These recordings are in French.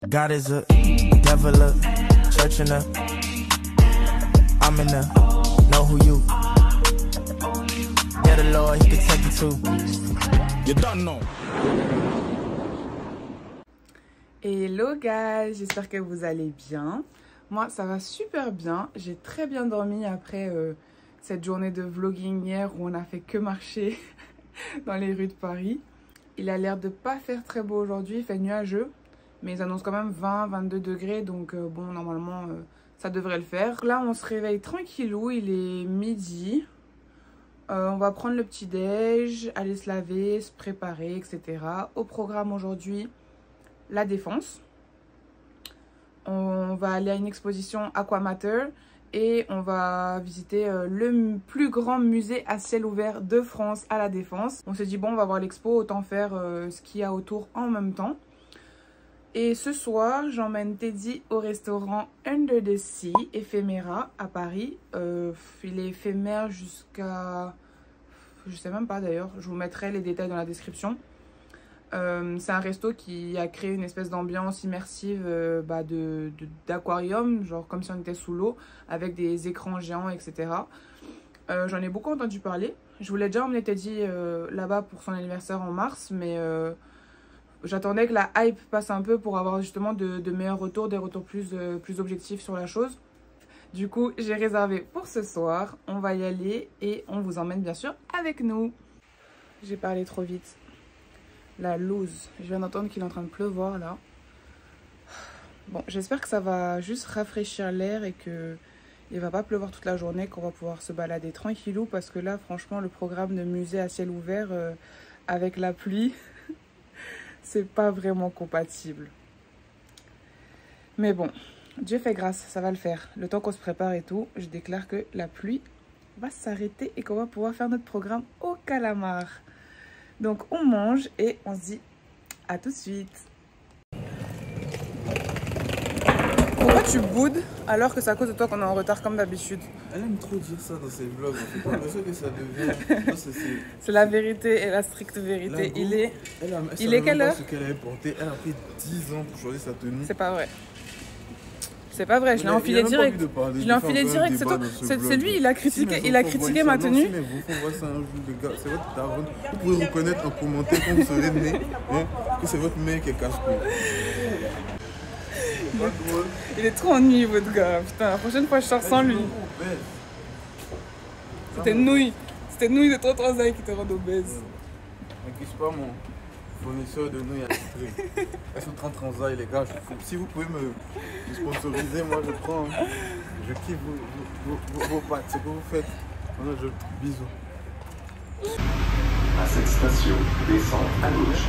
God is a devil, a church in a. I'm in the know who you. Yeah, the Lord, he can take you to. You don't know. Hello guys, j'espère que vous allez bien. Moi, ça va super bien. J'ai très bien dormi après cette journée de vlogging hier où on a fait que marcher dans les rues de Paris. Il a l'air de pas faire très beau aujourd'hui, il fait nuageux. Mais ils annoncent quand même 20-22 degrés, donc bon, normalement, ça devrait le faire. Là, on se réveille tranquillou, il est midi. On va prendre le petit-déj, aller se laver, se préparer, etc. Au programme aujourd'hui, la Défense. On va aller à une exposition Aquamater et on va visiter le plus grand musée à ciel ouvert de France à la Défense. On s'est dit, bon, on va voir l'expo, autant faire ce qu'il y a autour en même temps. Et ce soir, j'emmène Teddy au restaurant Under the Sea, Ephémera, à Paris. Il est éphémère jusqu'à... Je sais même pas d'ailleurs, je vous mettrai les détails dans la description. C'est un resto qui a créé une espèce d'ambiance immersive d'aquarium, genre comme si on était sous l'eau, avec des écrans géants, etc. J'en ai beaucoup entendu parler. Je voulais déjà emmener Teddy là-bas pour son anniversaire en mars, mais... j'attendais que la hype passe un peu pour avoir justement de meilleurs retours, des retours plus objectifs sur la chose. Du coup, j'ai réservé pour ce soir. On va y aller et on vous emmène bien sûr avec nous. J'ai parlé trop vite. La loose. Je viens d'entendre qu'il est en train de pleuvoir là. Bon, j'espère que ça va juste rafraîchir l'air et que il va pas pleuvoir toute la journée, qu'on va pouvoir se balader tranquillou parce que là, franchement, le programme de musée à ciel ouvert avec la pluie... c'est pas vraiment compatible. Mais bon, Dieu fait grâce, ça va le faire. Le temps qu'on se prépare et tout, je déclare que la pluie va s'arrêter et qu'on va pouvoir faire notre programme au calamar. Donc on mange et on se dit à tout de suite. Pourquoi tu boudes alors que c'est à cause de toi qu'on est en retard comme d'habitude? Elle aime trop dire ça dans ses vlogs. C'est pas l'impression que ça devient. C'est la vérité et la stricte vérité. Go, Il est quelle heure? Ce qu'elle avait porté. Elle a pris 10 ans pour choisir sa tenue. C'est pas vrai. C'est pas vrai, je l'ai enfilé direct. Je l'ai enfilé direct, c'est toi. C'est lui, il a critiqué ma tenue. Mais vous faut voir ça un jour, les gars. C'est votre daronne. Vous pouvez reconnaître en commentaire quand vous serez né que c'est votre mère qui est casse-couille. Il est trop ennuyeux, votre gars. Putain, la prochaine fois, je sors sans lui. C'était nouille. C'était nouille de 33 ans qui te rend obèse. N'inquiète pas, mon fournisseur de nouilles à titre. Elles sont 33 ans, les gars. Si vous pouvez me sponsoriser, moi je prends. Je kiffe vos pâtes. Ce que vous faites. Voilà, bisous. À cette station, descend à gauche.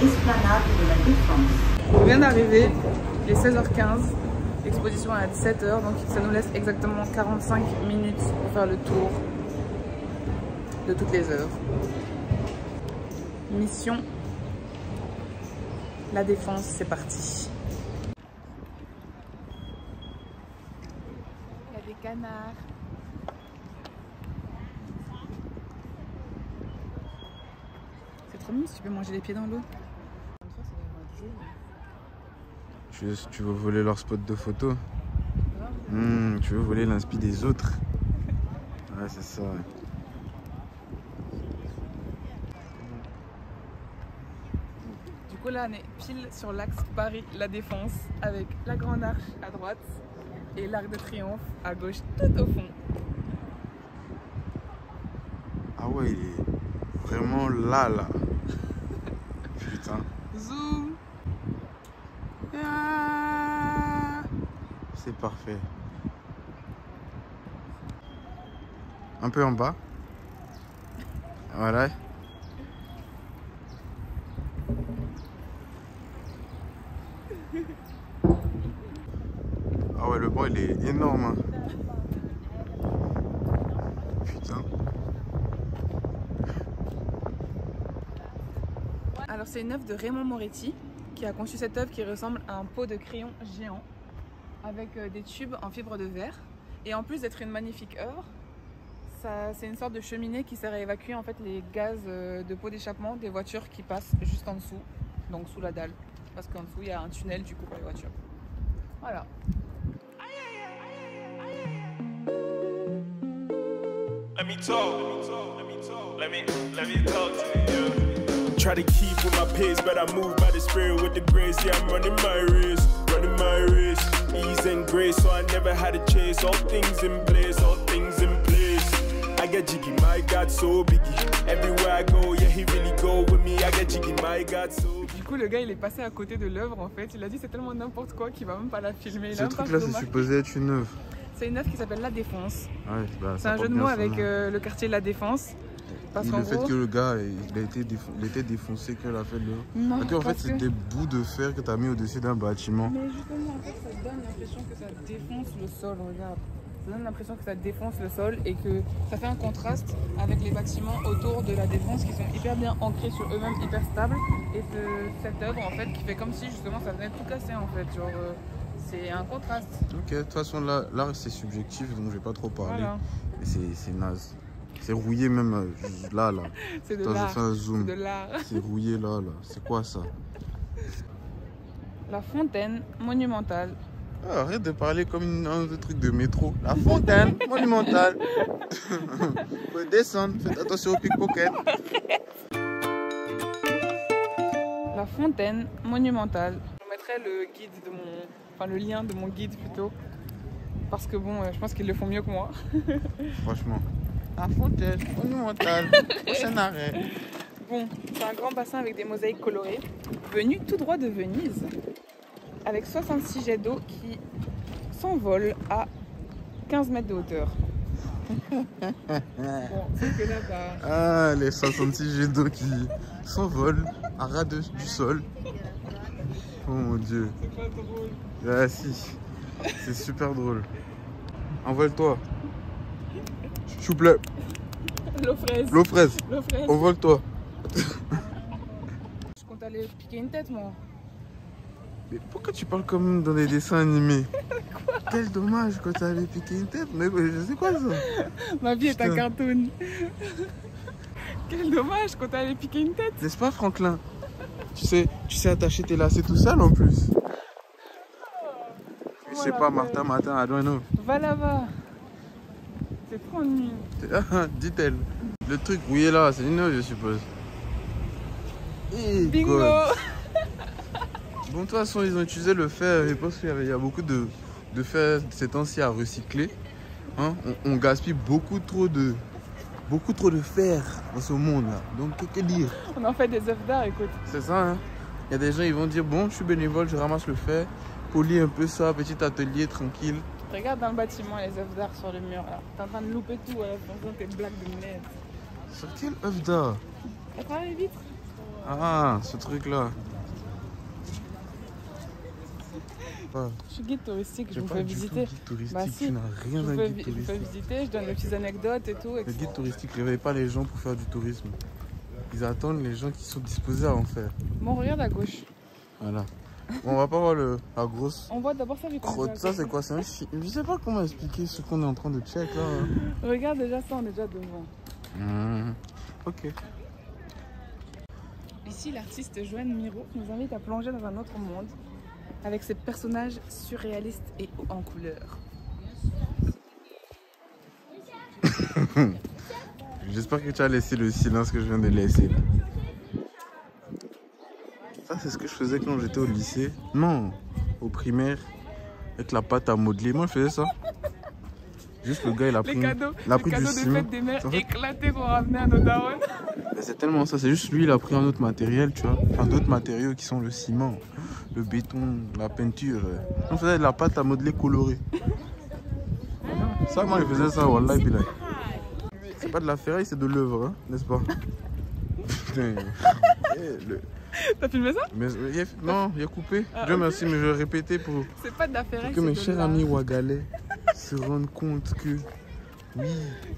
Esplanade de la Défense. On vient d'arriver, il est 16h15, l'exposition est à 17h, donc ça nous laisse exactement 45 minutes pour faire le tour de toutes les heures. Mission La Défense, c'est parti. Il y a des canards. C'est trop mignon si tu peux manger les pieds dans l'eau. Tu veux voler leur spot de photo? Tu veux voler l'inspi des autres? Ouais, c'est ça. Ouais. Du coup, là, on est pile sur l'axe Paris-La Défense avec la Grande Arche à droite et l'Arc de Triomphe à gauche, tout au fond. Ah ouais, il est vraiment là. Putain. Zoom. C'est parfait. Un peu en bas. Voilà. Ah ouais, le banc il est énorme. Hein. Putain. Alors c'est une œuvre de Raymond Moretti qui a conçu cette œuvre qui ressemble à un pot de crayon géant avec des tubes en fibre de verre. Et en plus d'être une magnifique œuvre, c'est une sorte de cheminée qui sert à évacuer en fait les gaz de pots d'échappement des voitures qui passent juste en dessous. donc sous la dalle. Parce qu'en dessous, il y a un tunnel du coup pour les voitures. Voilà. Let me talk. Let me talk to you. Try to keep with my pace, but I move by the spirit with the grace. Yeah, I'm running my race. Ease and grace, so I never had to chase. All things in place. I get jiggy, my God, so biggie. Everywhere I go, yeah, he really go with me. I get jiggy, my God, so biggie. Du coup, le gars, il est passé à côté de l'œuvre en fait. Il a dit c'est tellement n'importe quoi qu'il va même pas la filmer. Ce truc-là, c'est supposé être une œuvre. C'est une œuvre qui s'appelle La Défense. Ouais, bah, c'est un jeu de mots avec le quartier de La Défense. Parce et le fait que le gars, il était défoncé qu'elle a fait l'œuvre. Non, parce qu'en fait, c'est des bouts de fer que tu as mis au-dessus d'un bâtiment. Mais justement, en fait, ça donne l'impression que ça défonce le sol, regarde. Ça donne l'impression que ça défonce le sol et que ça fait un contraste avec les bâtiments autour de La Défense qui sont hyper bien ancrés sur eux-mêmes, hyper stables. Et cette œuvre, en fait, qui fait comme si justement ça venait tout casser, en fait. Genre, c'est un contraste. Ok, de toute façon, l'art c'est subjectif, donc je vais pas trop parler. Voilà. Et c'est naze. C'est rouillé même là. C'est de l'art. l'art. Je fais un zoom. C'est de l'art. C'est rouillé là. C'est quoi ça? La fontaine monumentale. Ah, arrête de parler comme un truc de métro. La fontaine monumentale. Faut descendre, faites attention au pickpocket. La fontaine monumentale. Je mettrai le guide de mon... Enfin, le lien de mon guide plutôt. Parce que bon, je pense qu'ils le font mieux que moi. Franchement. La fontaine monumentale. Prochain arrêt. Bon, c'est un grand bassin avec des mosaïques colorées. Venu tout droit de Venise. Avec 66 jets d'eau qui s'envolent à 15 mètres de hauteur. Bon, c'est que là, bah... Ah, les 66 jets d'eau qui s'envolent à ras du sol. Oh mon dieu. C'est pas drôle. Ah si, c'est super drôle. Envole-toi. S'il vous plaît. L'eau fraise. L'eau fraise. L'eau fraise. Envole-toi. Je compte aller piquer une tête, moi. Mais pourquoi tu parles comme dans des dessins animés? Quel dommage quand tu avais piqué une tête. Mais je sais quoi ça? Ma vie est un Putain. cartoon. Quel dommage quand t'allais piquer une tête. N'est-ce pas Franklin? Tu sais attacher tes lacets tout seul en plus. Je sais pas, Martin, I don't know. Va là-bas. C'est trop nul. Dit-elle. Le truc rouillé là, c'est une œuvre, je suppose. Bingo. God. Bon, de toute façon, ils ont utilisé le fer. Je pense qu'il y a beaucoup de fer ces temps-ci à recycler. Hein? On gaspille beaucoup trop de fer dans ce monde-là. Donc, que dire? On en fait des œuvres d'art, écoute. C'est ça, hein? Il y a des gens, ils vont dire, bon, je suis bénévole, je ramasse le fer, polis un peu ça, petit atelier, tranquille. Regarde dans le bâtiment les œuvres d'art sur le mur, là. T'es en train de louper tout, là, dans tes blagues de merde. Sur quelle œuvre d'art? À travers les vitres. Ah, ce truc-là. Je suis guide touristique, je J'ai vous pas fais du tout visiter. guide touristique, Bah si, tu n'as rien je à vous guide fais touristique. visiter, je donne des petites anecdotes et tout. Le guide touristique ne réveille pas les gens pour faire du tourisme. Ils attendent les gens qui sont disposés à en faire. Bon, regarde à gauche. Voilà. Bon, on va pas voir la grosse On voit d'abord ça vu qu'on est crotte. déjà à Ça, côté. c'est quoi? C'est un chien. Je sais pas comment expliquer ce qu'on est en train de check là. Hein. Regarde déjà ça, on est déjà devant. Ok. Ici, l'artiste Joanne Miro nous invite à plonger dans un autre monde avec ses personnages surréalistes et en couleur. J'espère que tu as laissé le silence que je viens de laisser. Ça, c'est ce que je faisais quand j'étais au lycée. Non, au primaire, avec la pâte à modeler. Moi, je faisais ça. Juste le gars, il a pris, Les cadeaux, il a les pris du cadeaux des ciment. fêtes des mères En fait, éclatés qu'on ramenait à nos darons. c'est tellement ça. C'est juste lui, il a pris un autre matériel, tu vois. Enfin, d'autres matériaux qui sont le ciment, le béton, la peinture. On faisait de la pâte à modeler colorée. Ça, moi, je faisais ça, wallah, billah. C'est pas de la ferraille, c'est de l'œuvre, hein, n'est-ce pas? Putain. T'as filmé ça? Mais, non, il a coupé. Ah, Dieu ok. merci, mais je vais répéter pour C'est pas de la ferraille, que mes c'est de chers l'art. amis ouagalais se rendent compte que oui,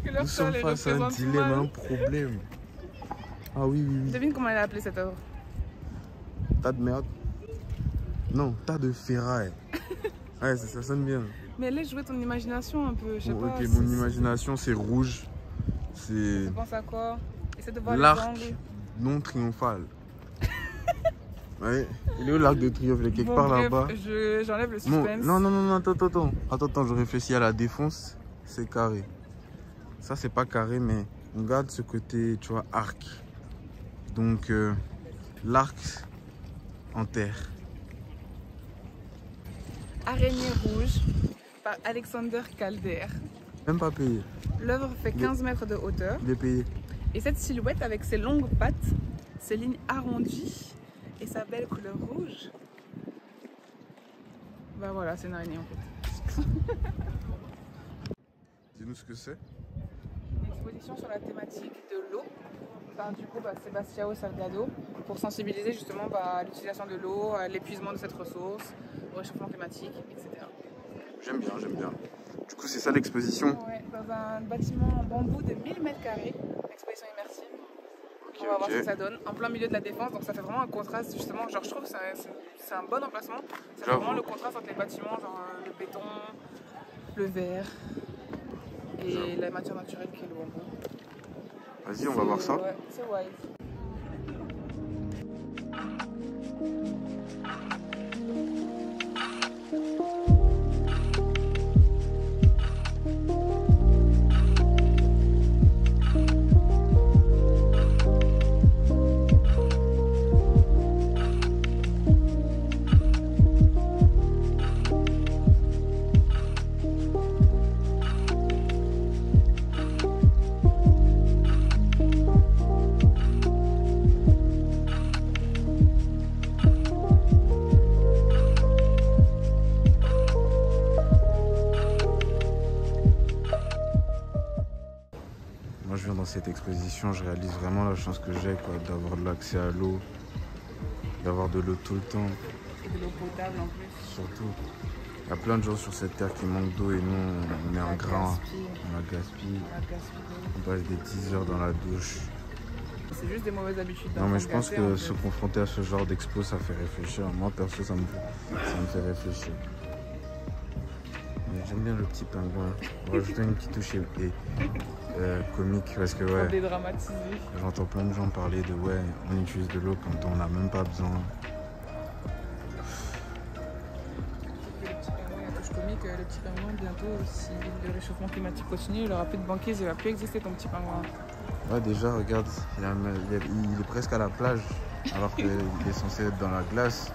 Que leur nous sommes sol, elle face à un représente dilemme, mal. un problème. Ah oui, oui, oui. Devine comment elle a appelé cette œuvre. Tas de merde. Non, tas de ferraille. Ouais, ça sonne bien. Mais laisse jouer ton imagination un peu, je sais Bon, pas. ok, mon imagination c'est rouge. C'est Tu penses à quoi? Essaie de voir les l'arc angles. non triomphal. Ouais, il est où l'Arc de Triomphe? Il est quelque part là-bas. J'enlève le suspense. Non, attends, je réfléchis à la défense, c'est carré. Ça, c'est pas carré, mais on garde ce côté, tu vois, arc. Donc, l'arc en terre. Araignée rouge par Alexander Calder. Même pas payé. L'œuvre fait 15 mètres de hauteur. Il est payé. Et cette silhouette avec ses longues pattes, ses lignes arrondies et sa belle couleur rouge. Bah voilà, c'est une araignée en fait. Dis-nous ce que c'est. Une exposition sur la thématique de l'eau par du coup Sebastião Salgado pour sensibiliser justement à l'utilisation de l'eau, à l'épuisement de cette ressource, au réchauffement climatique, etc. J'aime bien. Du coup, c'est ça l'exposition? Ouais, dans un bâtiment en bambou de 1000 m², exposition immersive. On va voir ce que ça donne, en plein milieu de la défense, donc ça fait vraiment un contraste justement, genre je trouve que c'est un bon emplacement, ça fait vraiment le contraste entre les bâtiments, genre le béton, le verre et la matière naturelle qui est le bambou. Vas-y, on va voir ça. Ouais, c'est wise. Moi, je viens dans cette exposition, je réalise vraiment la chance que j'ai d'avoir de l'accès à l'eau, d'avoir de l'eau tout le temps. Et de l'eau potable en plus. Surtout, il y a plein de gens sur cette terre qui manquent d'eau et nous, on est en grain, on la gaspille. On passe des 10 heures dans la douche. C'est juste des mauvaises habitudes. Non, mais je pense que se confronter à ce genre d'expo, ça fait réfléchir. Moi, perso, ça me fait réfléchir. J'aime bien le petit pingouin. On va rajouter une petite touche comique parce que ouais, dédramatiser. J'entends plein de gens parler de ouais, on utilise de l'eau quand on n'a même pas besoin. Le petit pingouin, la touche comique, le petit pingouin, bientôt, si le réchauffement climatique continue, il n'aura plus de banquise, il ne va plus exister ton petit pingouin. Ouais, déjà, regarde, il est presque à la plage alors qu'il est censé être dans la glace.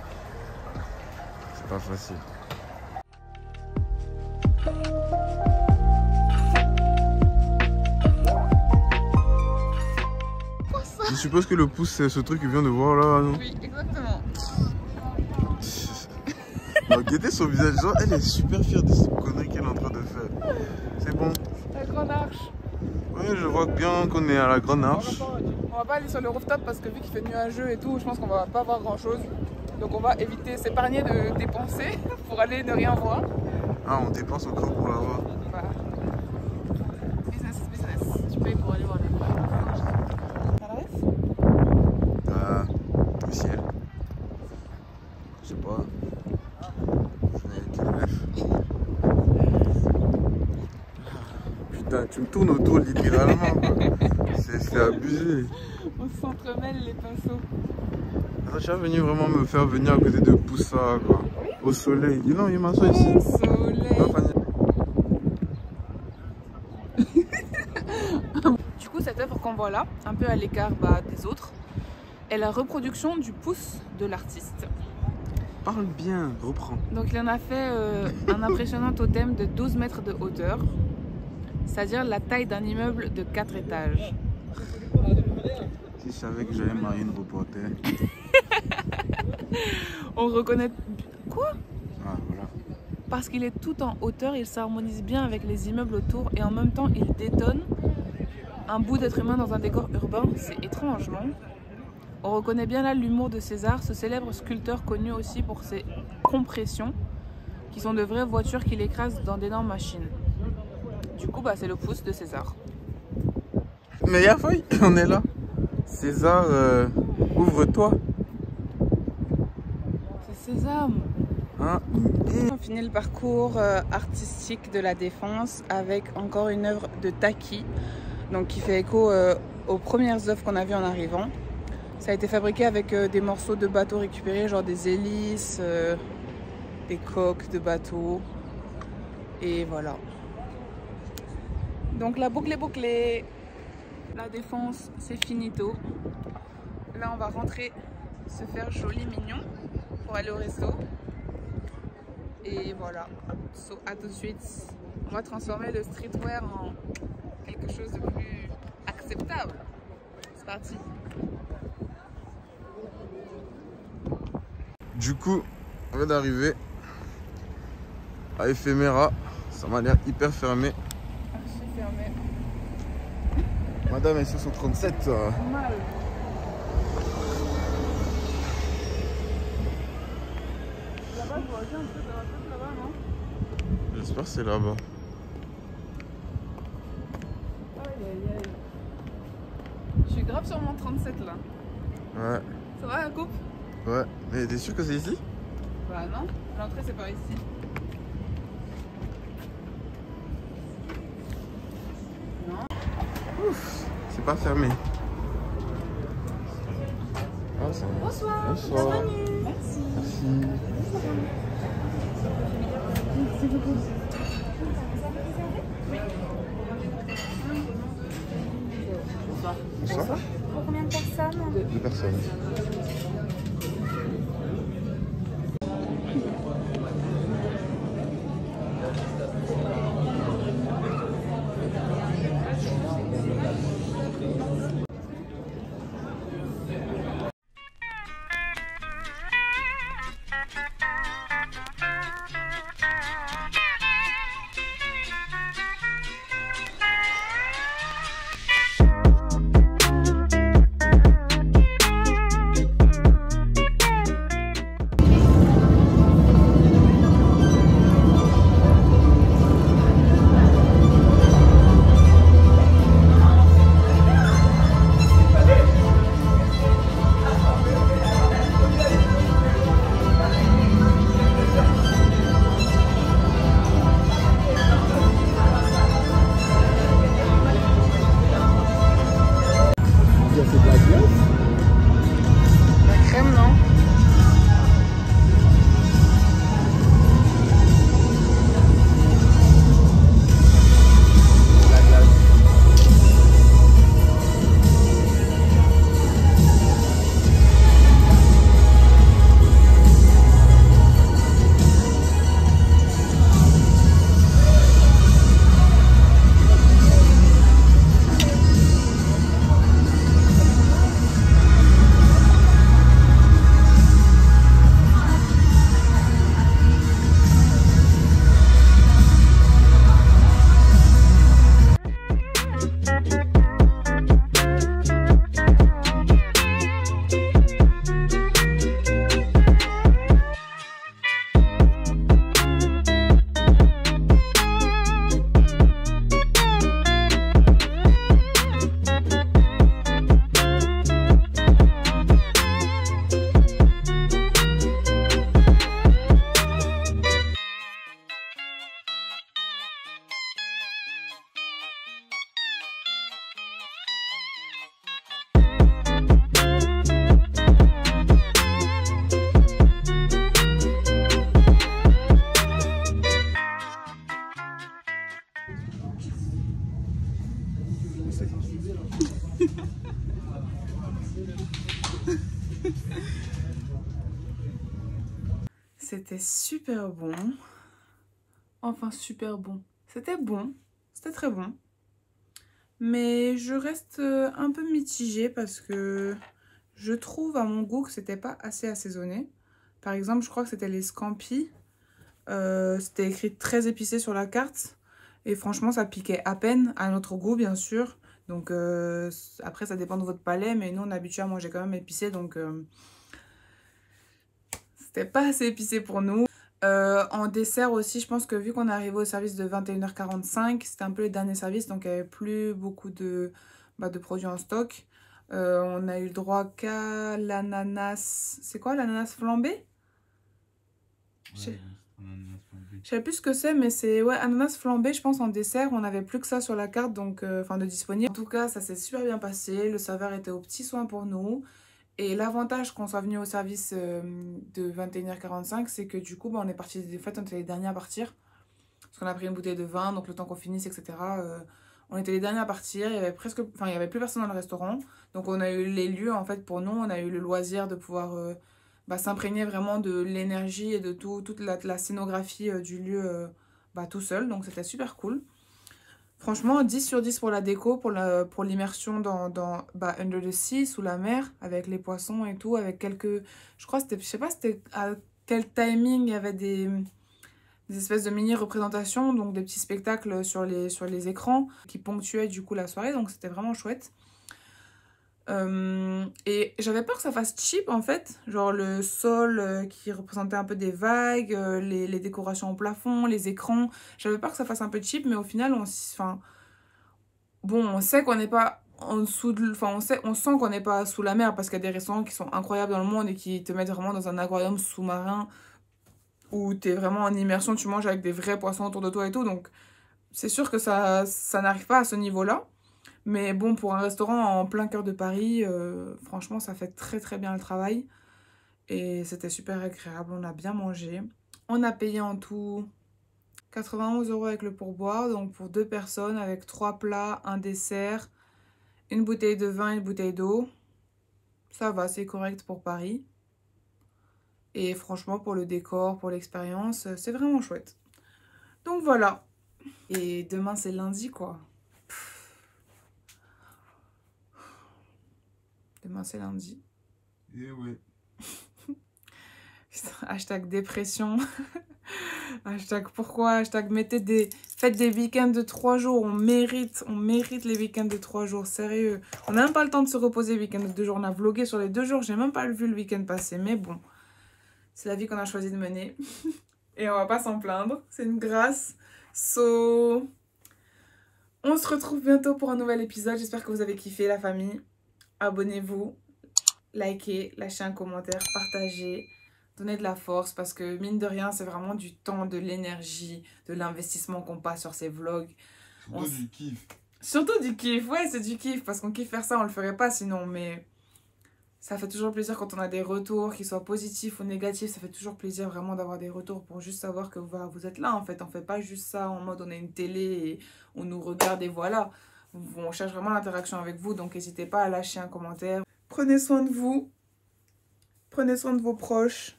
C'est pas facile. Je suppose que le pouce, c'est ce truc qu'il vient de voir là, non? Oui, exactement. Regardez son visage, genre, elle est super fière de cette connerie qu'elle est en train de faire. C'est bon. La grande arche. Ouais, je vois bien qu'on est à la grande arche. On va pas aller sur le rooftop parce que vu qu'il fait nuageux et tout, je pense qu'on va pas voir grand chose. Donc on va éviter, s'épargner de dépenser pour aller ne rien voir. Ah, on dépense encore pour la voir. Voilà. Business. Tu payes pour aller voir les voir. T'as la ref? Au ciel. Je sais pas. Je n'ai quelle ref. Putain, tu me tournes autour littéralement. C'est abusé. On s'entremêle les pinceaux. Attends, tu vas venir vraiment me faire venir à côté de Poussa, quoi. Au soleil. Non, il m'assoit ici. Au soleil. Du coup, cette œuvre qu'on voit là, un peu à l'écart des autres, est la reproduction du pouce de l'artiste. Parle bien, reprends. Donc il en a fait un impressionnant totem de 12 mètres de hauteur, c'est-à-dire la taille d'un immeuble de 4 étages. Si je savais que j'allais marier une reporter. On reconnaît... Quoi? Ah, voilà. Parce qu'il est tout en hauteur, il s'harmonise bien avec les immeubles autour et en même temps il détonne un bout d'être humain dans un décor urbain. C'est étrange, non? On reconnaît bien là l'humour de César, ce célèbre sculpteur connu aussi pour ses compressions, qui sont de vraies voitures qu'il écrase dans d'énormes machines. Du coup, c'est le pouce de César. Mais y'a faille, on est là. César, ouvre-toi. C'est César. Hein? On finit le parcours artistique de la Défense avec encore une œuvre de Taki, donc qui fait écho aux premières œuvres qu'on a vues en arrivant. Ça a été fabriqué avec des morceaux de bateaux récupérés, genre des hélices, des coques de bateaux. Et voilà. Donc la boucle est bouclée. La Défense, c'est finito. Là, on va rentrer, se faire joli mignon pour aller au resto. Et voilà. So, à tout de suite. On va transformer le streetwear en quelque chose de plus acceptable. C'est parti. Du coup, on vient d'arriver à Ephéméra. Ça m'a l'air hyper fermé. Archi fermé. Madame est sur son 37. Mal. Là-bas, je vois aucun truc, ça va peut-être là-bas, non? J'espère que c'est là-bas. Aïe aïe aïe. Je suis grave sur mon 37 là. Ouais. Ça va la coupe? Ouais. Mais t'es sûr que c'est ici? Bah non, l'entrée c'est par ici. Non. Ouf, c'est pas fermé. Ah, ça va. Bonsoir. Bonsoir. Bienvenue. Merci. Merci. Bonsoir. Pour combien de personnes? 2 personnes. La crème, non? C'était super bon. Enfin, super bon. C'était bon. C'était très bon. Mais je reste un peu mitigée parce que je trouve à mon goût que c'était pas assez assaisonné. Par exemple, je crois que c'était les scampi. C'était écrit très épicé sur la carte. Et franchement, ça piquait à peine, à notre goût, bien sûr. Donc, après, ça dépend de votre palais. Mais nous, on est habitué à manger quand même épicé. Donc, c'était pas assez épicé pour nous. En dessert aussi, je pense que vu qu'on est arrivé au service de 21h45, c'était un peu les derniers services. Donc, il n'y avait plus beaucoup de produits en stock. On a eu le droit qu'à l'ananas. C'est quoi l'ananas flambé? Je sais plus ce que c'est, mais c'est ouais, ananas flambé, je pense, en dessert. On n'avait plus que ça sur la carte, donc enfin de disponible. En tout cas, ça s'est super bien passé. Le serveur était aux petits soins pour nous. Et l'avantage qu'on soit venu au service de 21h45, c'est que du coup, bah, on est parti des fêtes, on était les derniers à partir. Parce qu'on a pris une bouteille de vin, donc le temps qu'on finisse, etc. On était les derniers à partir, il y avait il y avait plus personne dans le restaurant. Donc on a eu les lieux, en fait, pour nous, on a eu le loisir de pouvoir s'imprégner vraiment de l'énergie et de toute la scénographie du lieu tout seul. Donc c'était super cool. Franchement, 10 sur 10 pour la déco, pour l'immersion dans Under the Sea, sous la mer, avec les poissons et tout, avec quelques... Je crois, je sais pas c'était à quel timing il y avait des espèces de mini-représentations, donc des petits spectacles sur les écrans qui ponctuaient du coup la soirée, donc c'était vraiment chouette. Et j'avais peur que ça fasse cheap en fait, genre le sol qui représentait un peu des vagues, les décorations au plafond, les écrans. J'avais peur que ça fasse un peu cheap, mais au final, on sait qu'on n'est pas en dessous de... on sent qu'on n'est pas sous la mer parce qu'il y a des restaurants qui sont incroyables dans le monde et qui te mettent vraiment dans un aquarium sous-marin où t'es vraiment en immersion, tu manges avec des vrais poissons autour de toi et tout. Donc c'est sûr que ça n'arrive pas à ce niveau-là. Mais bon, pour un restaurant en plein cœur de Paris, franchement, ça fait très très bien le travail. Et c'était super agréable, on a bien mangé. On a payé en tout 91 € avec le pourboire, donc pour 2 personnes, avec 3 plats, un dessert, une bouteille de vin et une bouteille d'eau. Ça va, c'est correct pour Paris. Et franchement, pour le décor, pour l'expérience, c'est vraiment chouette. Donc voilà. Et demain, c'est lundi, quoi. Demain, c'est lundi. Eh oui. Hashtag dépression. Hashtag pourquoi. Hashtag faites des week-ends de 3 jours. On mérite les week-ends de 3 jours. Sérieux. On n'a même pas le temps de se reposer le week-end de 2 jours. On a vlogué sur les 2 jours. J'ai même pas vu le week-end passer. Mais bon. C'est la vie qu'on a choisi de mener. Et on va pas s'en plaindre. C'est une grâce. So... On se retrouve bientôt pour un nouvel épisode. J'espère que vous avez kiffé, la famille. Abonnez-vous, likez, lâchez un commentaire, partagez, donnez de la force parce que mine de rien, c'est vraiment du temps, de l'énergie, de l'investissement qu'on passe sur ces vlogs. Surtout du kiff. Surtout du kiff, ouais, c'est du kiff parce qu'on kiffe faire ça, on le ferait pas sinon, mais ça fait toujours plaisir quand on a des retours, qu'ils soient positifs ou négatifs, ça fait toujours plaisir vraiment d'avoir des retours pour juste savoir que vous êtes là en fait. On fait pas juste ça en mode on a une télé et on nous regarde et voilà. On cherche vraiment l'interaction avec vous, donc n'hésitez pas à lâcher un commentaire. Prenez soin de vous. Prenez soin de vos proches.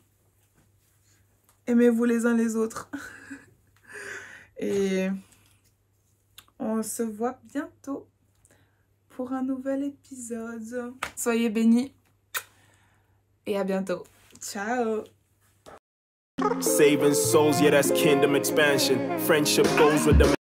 Aimez-vous les uns les autres. Et on se voit bientôt pour un nouvel épisode. Soyez bénis. Et à bientôt. Ciao. Saving souls, yeah, that's kingdom expansion. Friendship goes with the